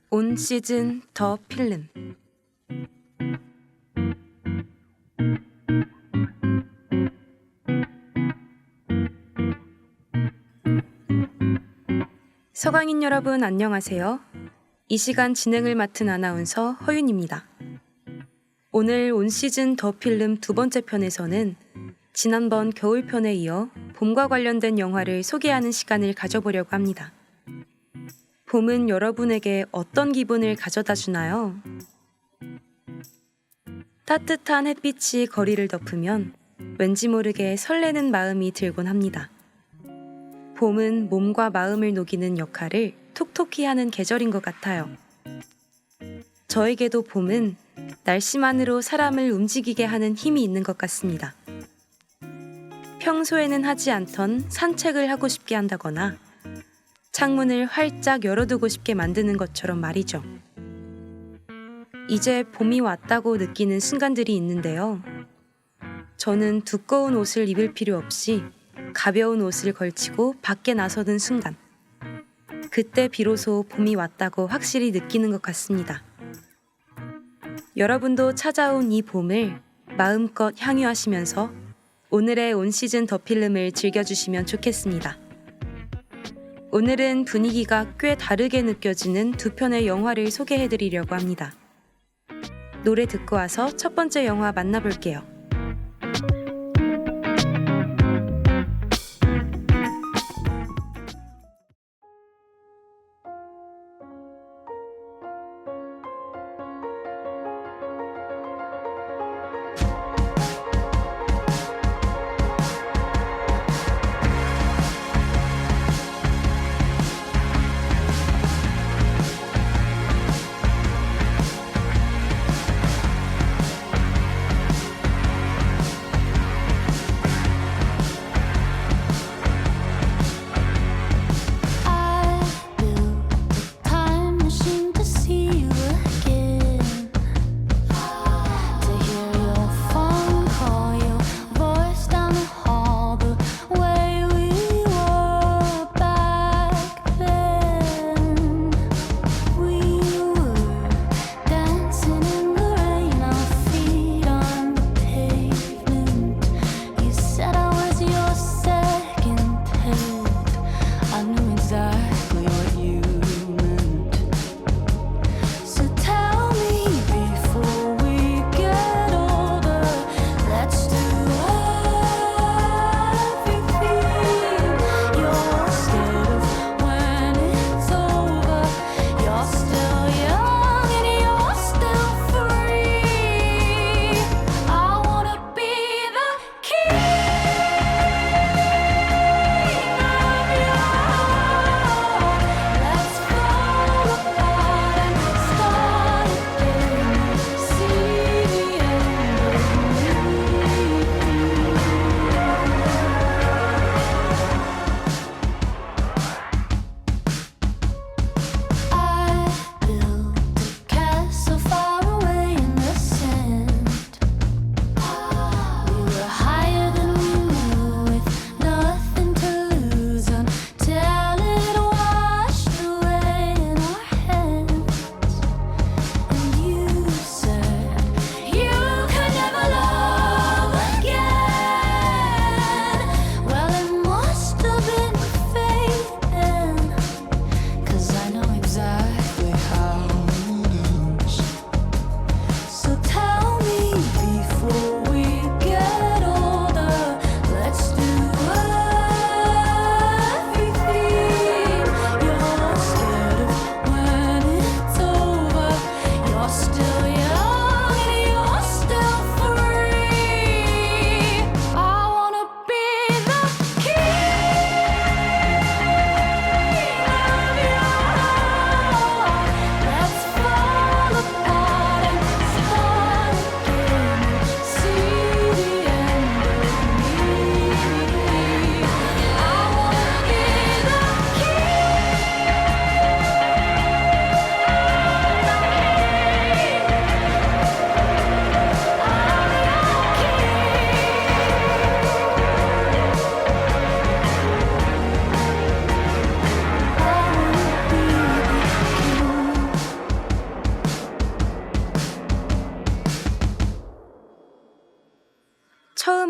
온 시즌 더 필름. 서강인 여러분 안녕하세요. 이 시간 진행을 맡은 아나운서 허윤입니다. 오늘 온 시즌 더 필름 두 번째 편에서는 지난번 겨울편에 이어 봄과 관련된 영화를 소개하는 시간을 가져보려고 합니다. 봄은 여러분에게 어떤 기분을 가져다 주나요? 따뜻한 햇빛이 거리를 덮으면 왠지 모르게 설레는 마음이 들곤 합니다. 봄은 몸과 마음을 녹이는 역할을 톡톡히 하는 계절인 것 같아요. 저에게도 봄은 날씨만으로 사람을 움직이게 하는 힘이 있는 것 같습니다. 평소에는 하지 않던 산책을 하고 싶게 한다거나 창문을 활짝 열어두고 싶게 만드는 것처럼 말이죠. 이제 봄이 왔다고 느끼는 순간들이 있는데요. 저는 두꺼운 옷을 입을 필요 없이 가벼운 옷을 걸치고 밖에 나서는 순간, 그때 비로소 봄이 왔다고 확실히 느끼는 것 같습니다. 여러분도 찾아온 이 봄을 마음껏 향유하시면서 오늘의 온 시즌 더 필름을 즐겨주시면 좋겠습니다. 오늘은 분위기가 꽤 다르게 느껴지는 두 편의 영화를 소개해드리려고 합니다. 노래 듣고 와서 첫 번째 영화 만나볼게요.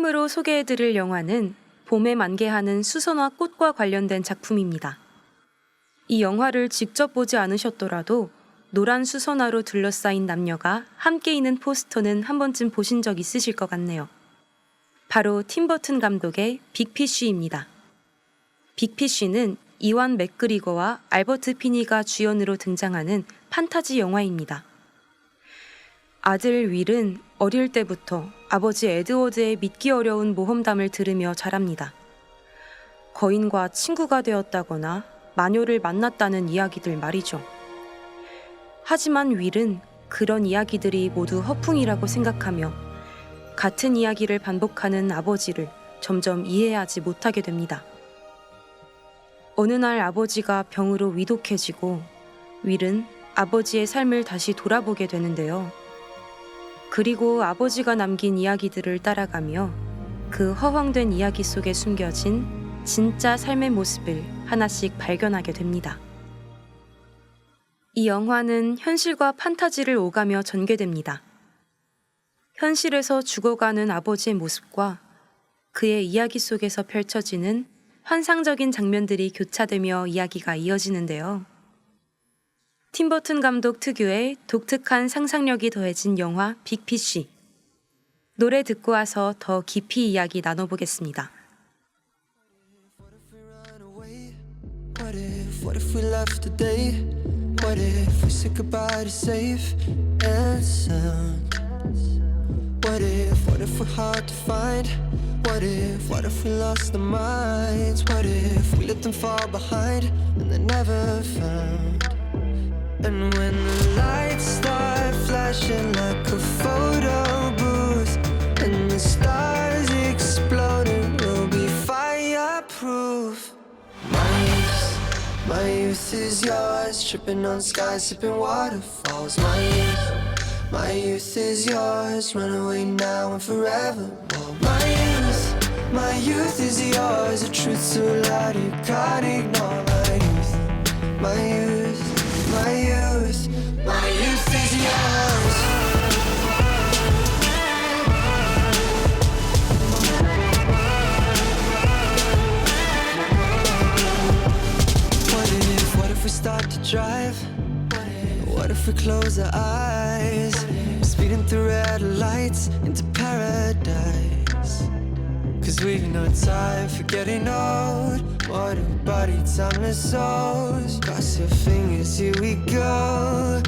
처음으로 소개해드릴 영화는 봄에 만개하는 수선화 꽃과 관련된 작품입니다. 이 영화를 직접 보지 않으셨더라도 노란 수선화로 둘러싸인 남녀가 함께 있는 포스터는 한 번쯤 보신 적 있으실 것 같네요. 바로 팀 버튼 감독의 빅피쉬입니다. 빅피쉬는 이완 맥그리거와 알버트 피니가 주연으로 등장하는 판타지 영화입니다. 아들 윌은 어릴 때부터 아버지 에드워드의 믿기 어려운 모험담을 들으며 자랍니다. 거인과 친구가 되었다거나 마녀를 만났다는 이야기들 말이죠. 하지만 윌은 그런 이야기들이 모두 허풍이라고 생각하며 같은 이야기를 반복하는 아버지를 점점 이해하지 못하게 됩니다. 어느 날 아버지가 병으로 위독해지고 윌은 아버지의 삶을 다시 돌아보게 되는데요. 그리고 아버지가 남긴 이야기들을 따라가며 그 허황된 이야기 속에 숨겨진 진짜 삶의 모습을 하나씩 발견하게 됩니다. 이 영화는 현실과 판타지를 오가며 전개됩니다. 현실에서 죽어가는 아버지의 모습과 그의 이야기 속에서 펼쳐지는 환상적인 장면들이 교차되며 이야기가 이어지는데요. 팀 버튼 감독 특유의 독특한 상상력이 더해진 영화 빅피쉬. 노래 듣고 와서 더 깊이 이야기 나눠보겠습니다. What if we left today? What if we said goodbye to safe and sound? What if we're hard to find? What if we lost our minds? What if we let them fall behind and they're never found? And when the lights start flashing like a photo booth and the stars exploding, we'll be fireproof. My youth is yours, tripping on skies, sipping waterfalls. My youth is yours, run away now and forever. My youth is yours, the truth so loud you can't ignore. My youth is yours. What if we start to drive? What if we close our eyes? Speeding through red lights into paradise. Cause we've no time for getting old. What a body, timeless souls. Cross your fingers, here we go.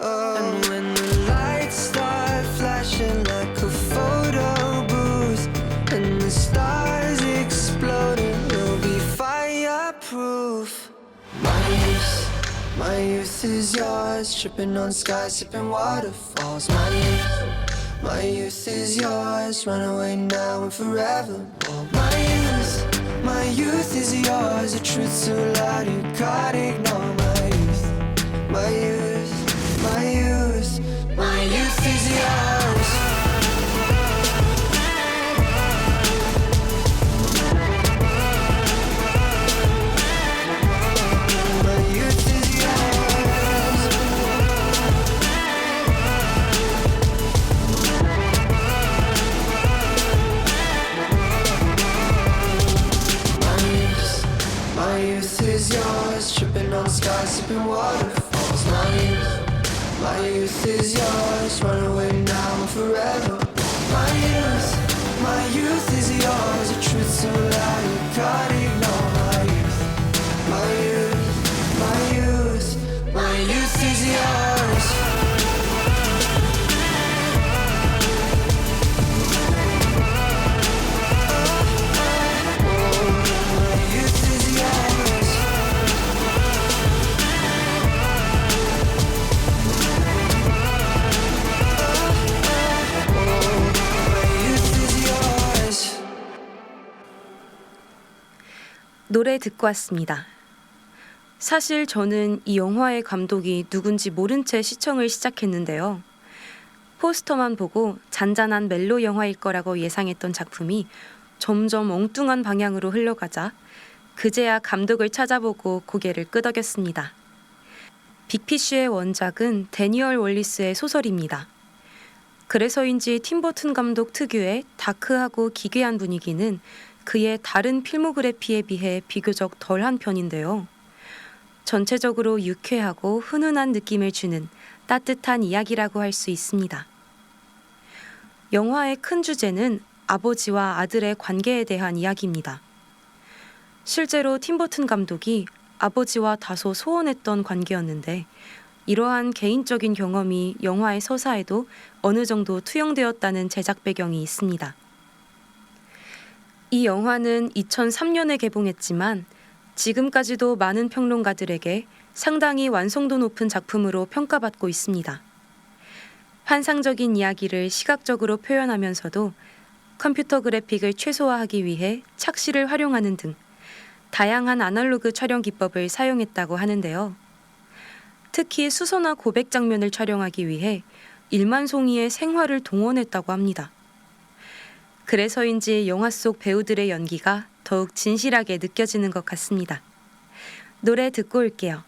And when the lights start flashing like a photo booth and the stars exploding, we'll be fireproof. My youth is yours, tripping on skies, sipping waterfalls. My youth is yours, run away now and forever. My youth is yours, the truth so loud you can't ignore. My youth is yours. My youth is yours, tripping on skies, sipping waterfalls. My youth is yours, run away now and forever. My youth is yours, the truth so loud you can't ignore. My youth is yours. 노래 듣고 왔습니다. 사실 저는 이 영화의 감독이 누군지 모른 채 시청을 시작했는데요. 포스터만 보고 잔잔한 멜로 영화일 거라고 예상했던 작품이 점점 엉뚱한 방향으로 흘러가자 그제야 감독을 찾아보고 고개를 끄덕였습니다. 빅피쉬의 원작은 데니얼 월리스의 소설입니다. 그래서인지 팀버튼 감독 특유의 다크하고 기괴한 분위기는 그의 다른 필모그래피에 비해 비교적 덜한 편인데요. 전체적으로 유쾌하고 훈훈한 느낌을 주는 따뜻한 이야기라고 할 수 있습니다. 영화의 큰 주제는 아버지와 아들의 관계에 대한 이야기입니다. 실제로 팀버튼 감독이 아버지와 다소 소원했던 관계였는데 이러한 개인적인 경험이 영화의 서사에도 어느 정도 투영되었다는 제작 배경이 있습니다. 이 영화는 2003년에 개봉했지만 지금까지도 많은 평론가들에게 상당히 완성도 높은 작품으로 평가받고 있습니다. 환상적인 이야기를 시각적으로 표현하면서도 컴퓨터 그래픽을 최소화하기 위해 착시를 활용하는 등 다양한 아날로그 촬영 기법을 사용했다고 하는데요. 특히 수서나 고백 장면을 촬영하기 위해 1만 송이의 생화를 동원했다고 합니다. 그래서인지 영화 속 배우들의 연기가 더욱 진실하게 느껴지는 것 같습니다. 노래 듣고 올게요.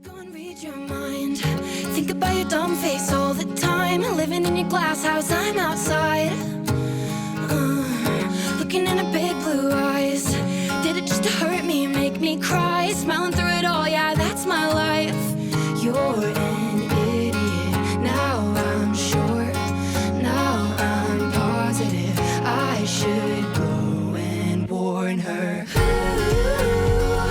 Go and read your mind. Think about your dumb face all the time. Living in your glass house, I'm outside. Looking in her big blue eyes. Did it just to hurt me, make me cry? Smiling through it all, yeah, that's my life. You're an idiot. Now I'm sure. Now I'm positive. I should go and warn her. Ooh,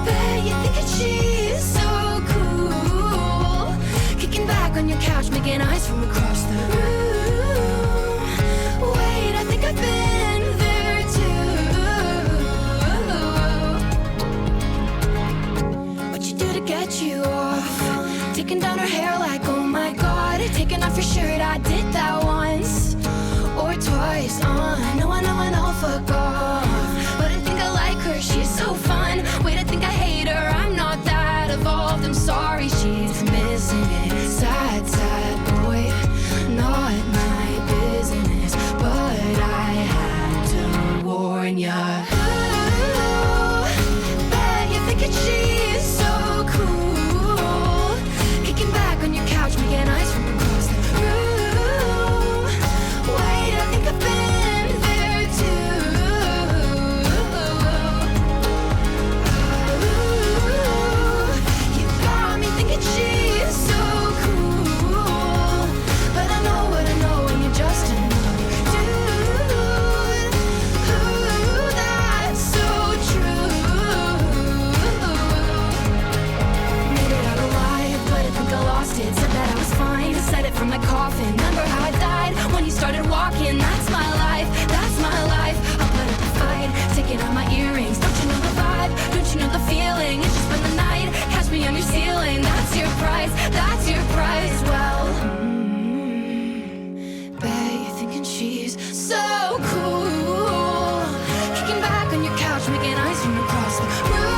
bet you think that she's so cool. Kicking back on your couch, making eyes from across the room. Wait, I think I've been there too. What you do to get you off? Taking down her hair like, oh my god. Taking off your shirt, I did that once or twice. I know, fuck off. But I think I like her, she's so fun. Wait, I think I hate her, I'm not that evolved. I'm sorry, she's missing it. Sad, sad boy, not my business. But I had to warn ya. Ooh, bet you think that she's so cool. Kicking back on your couch, making eyes from across the room. Wait, I think I've been there too. Ooh, you got me thinking she's so cool. But I know what I know, and you're just another dude. Ooh, that's so true. Made it out alive, but I think I lost it. Said that I was fine, said it from my coffin. Remember how I died when you started walking? That's my life, that's my life. I'll put up a fight, taking out my earrings. Don't you know the vibe? Don't you know the feeling? It's just been the night, catch me on your ceiling. That's your price, that's your price. Well, bet you're thinking she's so cool. Kicking back on your couch, making eyes from across the room.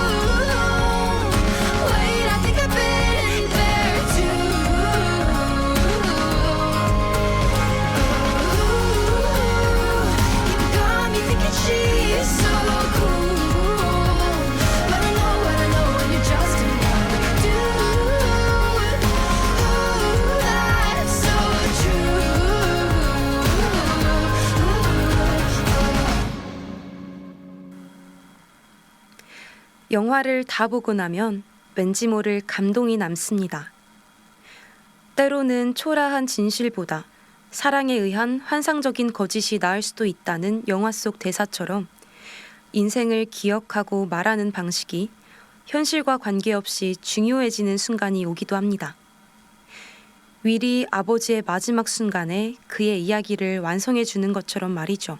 Wait, I think I've been there too. You got me thinking she's so cool. But I know what I know, and you're just another dude. Ooh, that's so true. 영화를 다 보고 나면 왠지 모를 감동이 남습니다. 때로는 초라한 진실보다 사랑에 의한 환상적인 거짓이 나을 수도 있다는 영화 속 대사처럼 인생을 기억하고 말하는 방식이 현실과 관계없이 중요해지는 순간이 오기도 합니다. 윌이 아버지의 마지막 순간에 그의 이야기를 완성해 주는 것처럼 말이죠.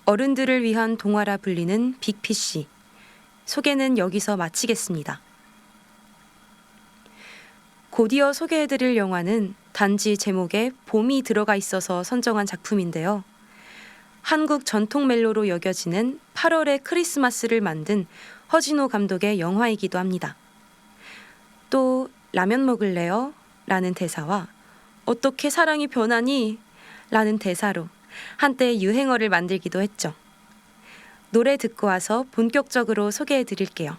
어른들을 위한 동화라 불리는 빅피쉬. 소개는 여기서 마치겠습니다. 곧이어 소개해드릴 영화는 단지 제목에 봄이 들어가 있어서 선정한 작품인데요. 한국 전통 멜로로 여겨지는 8월의 크리스마스를 만든 허진호 감독의 영화이기도 합니다. 또 라면 먹을래요? 라는 대사와 어떻게 사랑이 변하니? 라는 대사로 한때 유행어를 만들기도 했죠. 노래 듣고 와서 본격적으로 소개해 드릴게요.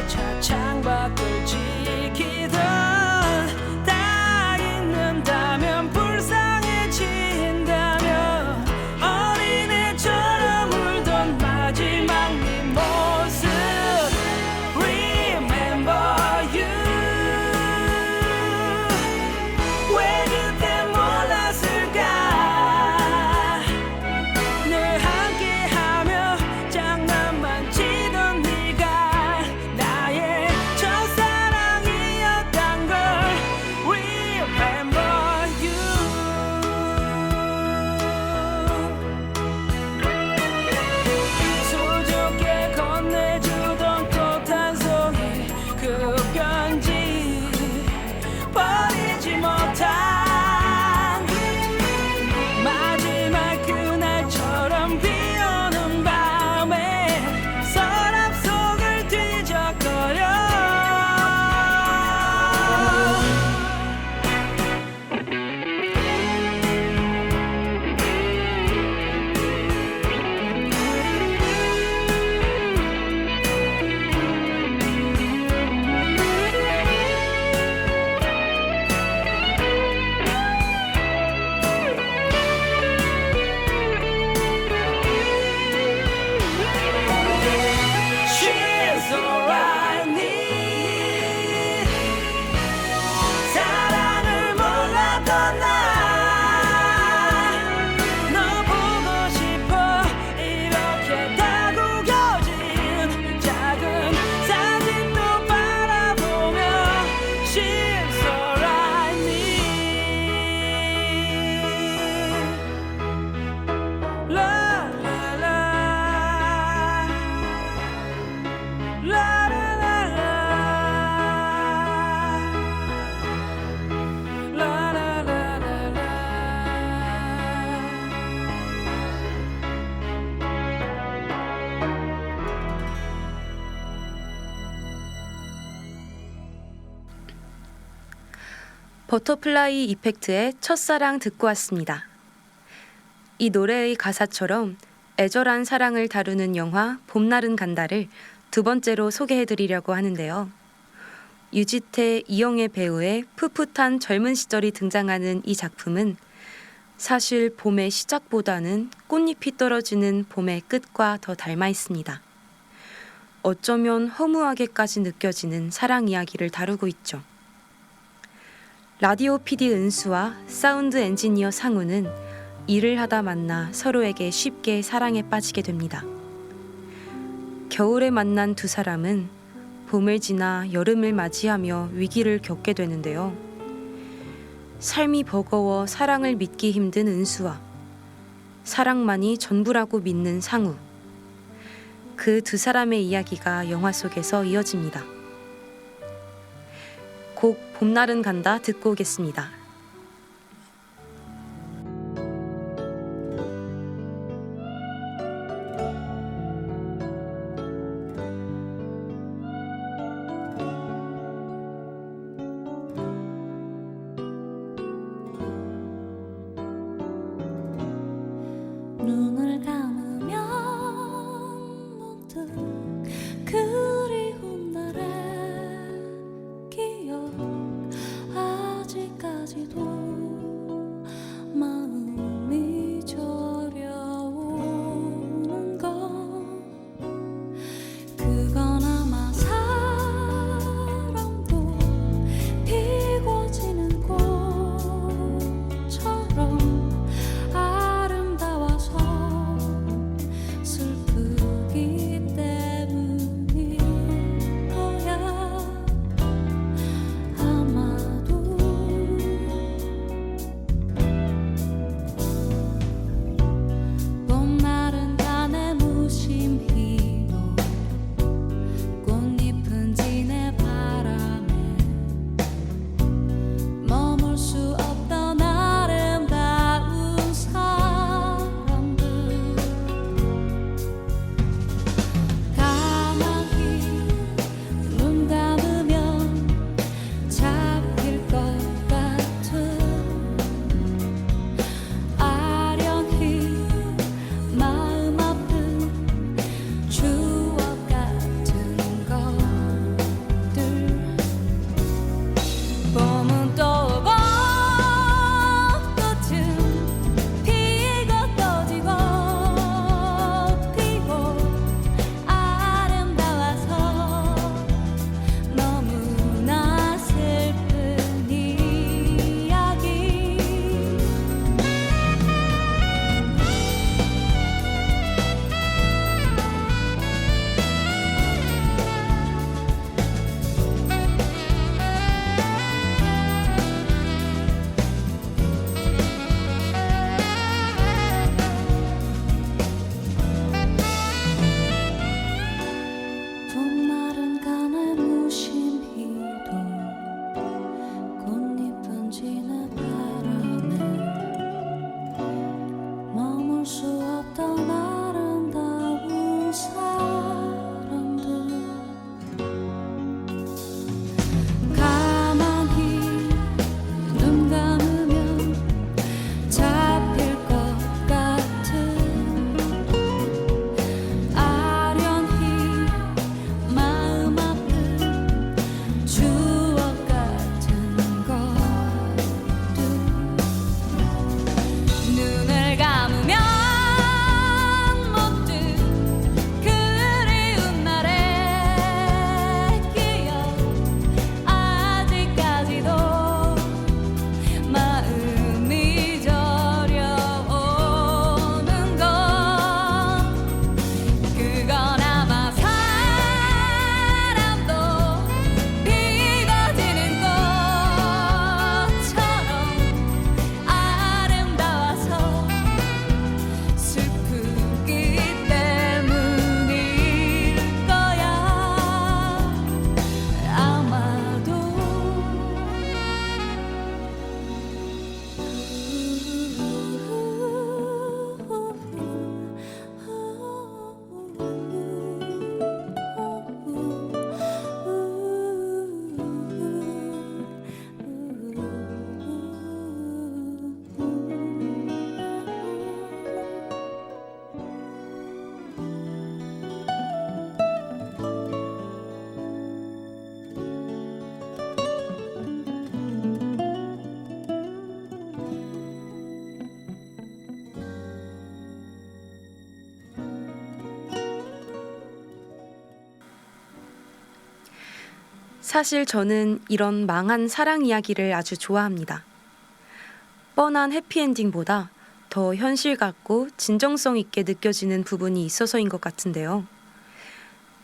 차 창밖을 지키던 다 잊는다면 불쌍해진다면 어린애처럼 울던 마지막 네 모습 Remember you 왜 그때 몰랐을까 늘 함께하며 장난만 치던 네가 나의 첫사랑이었단 걸 Remember you 수줍게 건네주던 꽃 한 송이 그 편지 버리지 못한 마지막 그날처럼 비오는 밤에 서랍 속을 뒤적거려 She's all I need 사랑을 몰랐던 나 너 보고 싶어 이렇게 다 구겨진 작은 사진도 바라보며 She's all I need La la la La la la la La la la la la 버터플라이 이펙트의 첫사랑 듣고 왔습니다. 이 노래의 가사처럼 애절한 사랑을 다루는 영화 봄날은 간다를 두 번째로 소개해드리려고 하는데요. 유지태, 이영애 배우의 풋풋한 젊은 시절이 등장하는 이 작품은 사실 봄의 시작보다는 꽃잎이 떨어지는 봄의 끝과 더 닮아 있습니다. 어쩌면 허무하게까지 느껴지는 사랑 이야기를 다루고 있죠. 라디오 PD 은수와 사운드 엔지니어 상우는 일을 하다 만나 서로에게 쉽게 사랑에 빠지게 됩니다. 겨울에 만난 두 사람은 봄을 지나 여름을 맞이하며 위기를 겪게 되는데요. 삶이 버거워 사랑을 믿기 힘든 은수와 사랑만이 전부라고 믿는 상우. 그 두 사람의 이야기가 영화 속에서 이어집니다. 곡 봄날은 간다 듣고 오겠습니다. 눈을 감으면 문득 그리운 날의 기억 아직까지도 마음이 저려오는 건 그건 아마 사랑도 피고 지는 꽃처럼 아름다워서 사실 저는 이런 망한 사랑 이야기를 아주 좋아합니다. 뻔한 해피엔딩보다 더 현실 같고 진정성 있게 느껴지는 부분이 있어서인 것 같은데요.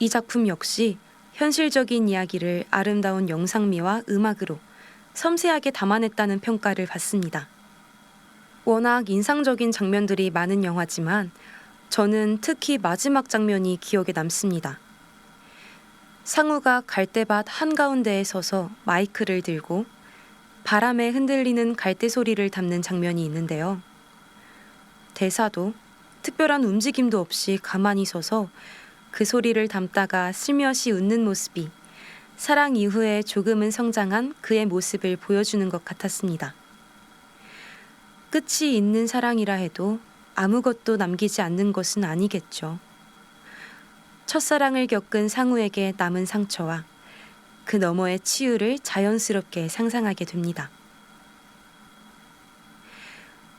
이 작품 역시 현실적인 이야기를 아름다운 영상미와 음악으로 섬세하게 담아냈다는 평가를 받습니다. 워낙 인상적인 장면들이 많은 영화지만 저는 특히 마지막 장면이 기억에 남습니다. 상우가 갈대밭 한가운데에 서서 마이크를 들고 바람에 흔들리는 갈대 소리를 담는 장면이 있는데요. 대사도 특별한 움직임도 없이 가만히 서서 그 소리를 담다가 슬며시 웃는 모습이 사랑 이후에 조금은 성장한 그의 모습을 보여주는 것 같았습니다. 끝이 있는 사랑이라 해도 아무것도 남기지 않는 것은 아니겠죠. 첫사랑을 겪은 상우에게 남은 상처와 그 너머의 치유를 자연스럽게 상상하게 됩니다.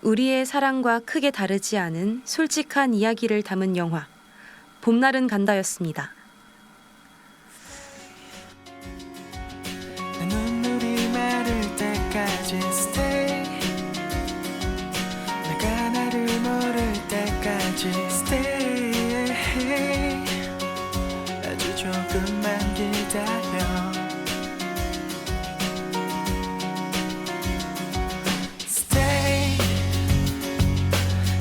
우리의 사랑과 크게 다르지 않은 솔직한 이야기를 담은 영화 봄날은 간다였습니다. 내 눈물이 마를 때까지 stay 내가 나를 모를 때까지 stay 아주 조금만 기다려 stay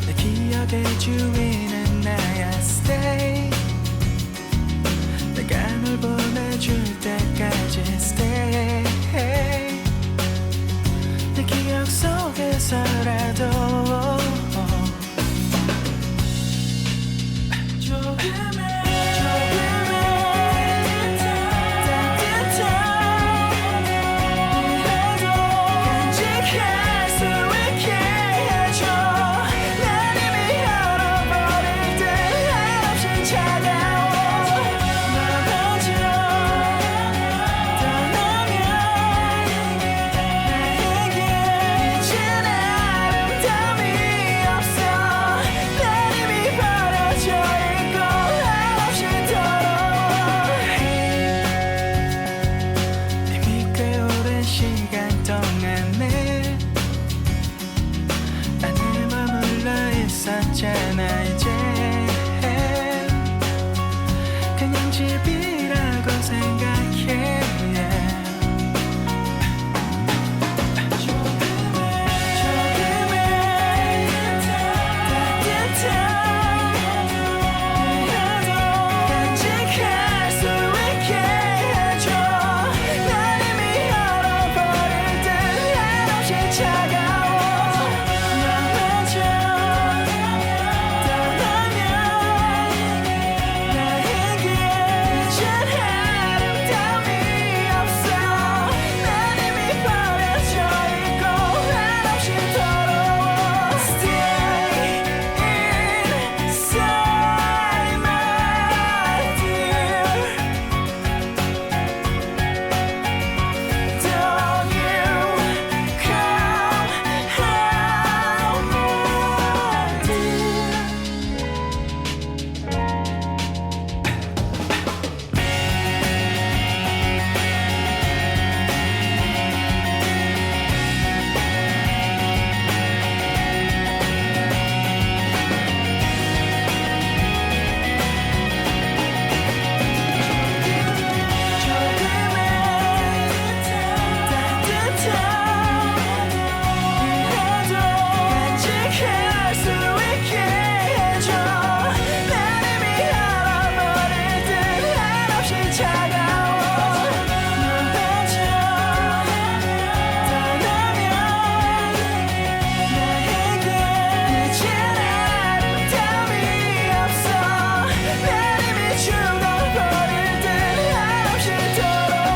내 기억의 주인은 나야 stay 내가 널 보내줄 때까지 stay 내 기억 속에서라도 조금의 간직할 수 있게 해줘 난 이미 얼어버릴 듯 한없이 차가워 너마저 떠나면 나에게 이젠 아름다움이 없어 난 이미 버려져 있고 한없이 더러워 이미 꽤 오랜 시간 동안에 안에 머물러 있었잖아 이제 그냥 집이라고 생각해 간직할 수 있게 해줘 난 이미 얼어버릴 듯 한없이 차가워 너마저 떠나면 나에게 이젠 아름다움이 없어 난 이미 버려져 있고 한없이 더러워 Stay inside my dear Don't you come home my dear 간직할 수 있게 해줘 난 이미 얼어버릴 듯 한없이 차가워 너마저 떠나면 나에게 이젠 아름다움이 없어 난 이미 죽어버릴 듯 한없이 더러워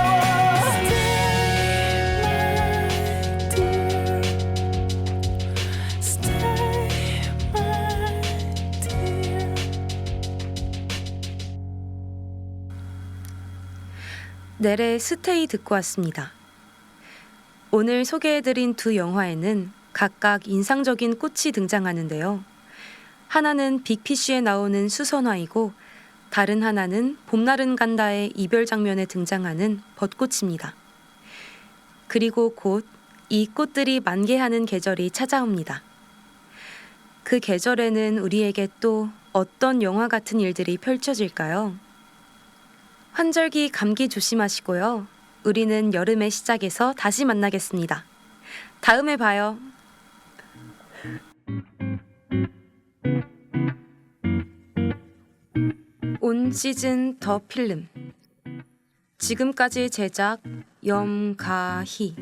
Stay my dear 넬의 스테이 듣고 왔습니다. 오늘 소개해드린 두 영화에는 각각 인상적인 꽃이 등장하는데요. 하나는 빅피쉬에 나오는 수선화이고 다른 하나는 봄날은 간다의 이별 장면에 등장하는 벚꽃입니다. 그리고 곧 이 꽃들이 만개하는 계절이 찾아옵니다. 그 계절에는 우리에게 또 어떤 영화 같은 일들이 펼쳐질까요? 환절기 감기 조심하시고요. 우리는 여름의 시작에서 다시 만나겠습니다. 다음에 봐요. 온 시즌 더 필름. 지금까지 제작 염가희,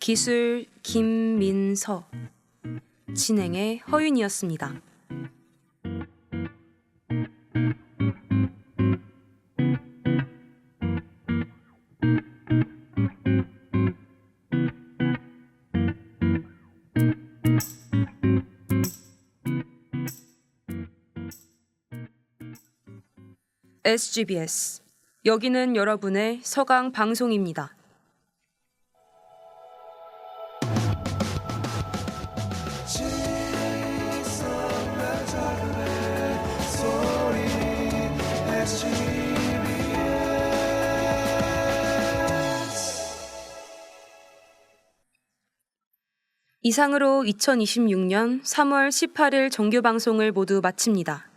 기술 김민서, 진행의 허윤이었습니다. SGBS. 여기는 여러분의 서강 방송입니다. 이상으로 2026년 3월 18일 정규 방송을 모두 마칩니다.